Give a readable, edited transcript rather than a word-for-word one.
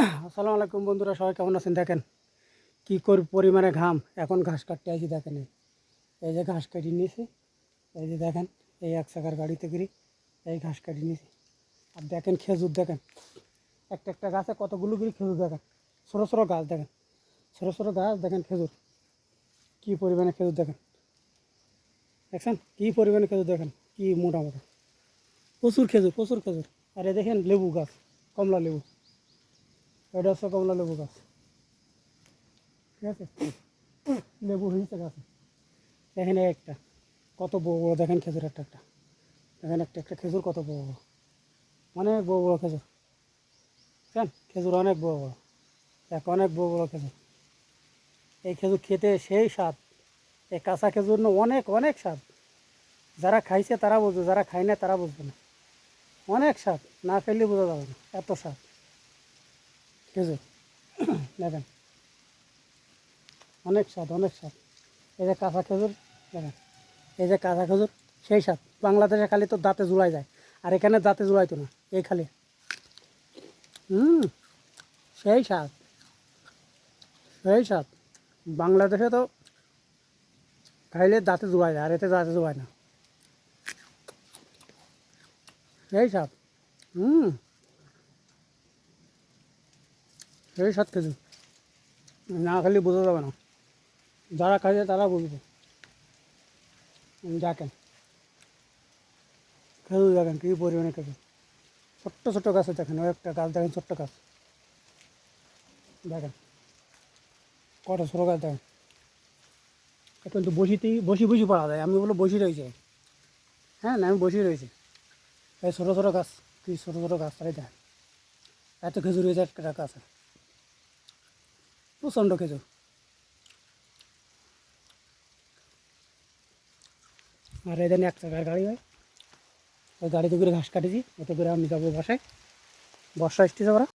আসসালামু আলাইকুম বন্ধুরা, সবাই কেমন আছেন? দেখেন কী পরিমাণে ঘাম। এখন ঘাস কাটতে আসি। দেখেন এই যে ঘাস কাটিয়ে নিয়েছি। এই যে দেখেন, এই এক চাকার গাড়িতে করি এই ঘাস কাটিয়ে নিয়েছি। আর দেখেন খেজুর, দেখেন একটা একটা গাছে কতগুলো করে খেজুর। দেখেন ছোটো ছোটো গাছ, দেখেন ছোটো ছোটো গাছ, দেখেন খেজুর কী পরিমাণে খেজুর। দেখেন দেখছেন কী পরিমাণে খেজুর, দেখেন কী মোটা মোটা, প্রচুর খেজুর, প্রচুর খেজুর। আর এই দেখেন লেবু গাছ, কমলা লেবু, এটা হচ্ছে কমলা লেবু গাছ। ঠিক আছে, লেবু হয়েছে গাছে। দেখেন এই একটা কত বড় বড়, দেখেন খেজুর একটা একটা, দেখেন একটা একটা খেজুর কত বড় বড়, অনেক বড় বড় খেজুর। বুঝছেন, খেজুর অনেক বড় বড়, দেখ অনেক বড় বড় খেজুর। এই খেজুর খেতে সেই স্বাদ, এই কাঁচা খেজুর না অনেক অনেক স্বাদ। যারা খাইছে তারা বুঝবে, যারা খায় না তারা বুঝবে না। অনেক স্বাদ, না খেলে বোঝা যাবে না এত স্বাদ খেজুর। দেখেন অনেক স্বাদ, অনেক স্বাদ। এই যে কাঁচা খেজুর, দেখেন এই যে কাঁচা খেজুর, সেই স্বাদ। বাংলাদেশে খালি তো দাঁতে জুড়াই যায়, আর এখানে দাঁতে জুড়াইতো না, এই খালি সেই স্বাদ, সেই স্বাদ। বাংলাদেশে তো খাইলে দাঁতে জুড়ায় যায়, আর এতে দাঁতে জুড়ায় না, সেই স্বাদ। সেই স্বাদ খেজুর, না খালি বোঝা যাবে না, যারা খাইছে তারা বুঝবে। দেখেন খেজুর, দেখেন কী পরিমাণে খেজুর। ছোট্ট ছোট্ট গাছে দেখেন, ওই একটা গাছ দেখেন, ছোট্ট গাছ দেখেন, কত ছোটো গাছ দেখেন। এখন তো বসি বসি পাওয়া যায়, আমি বলো বসি রয়েছে। হ্যাঁ না, আমি বসি রয়েছি। এই ছোটো ছোটো গাছ, কী ছোটো ছোটো গাছ, তাই দেখেন এত খেজুর হয়েছে একটা গাছে, প্রচণ্ড খেজুর। আর এই জন্য এক চাকার গাড়ি হয়, ওই গাড়িতে করে ঘাস কাটেছি, ওতে করে আমি যাবো বাসায়। বর্ষা এসেছে ওরা,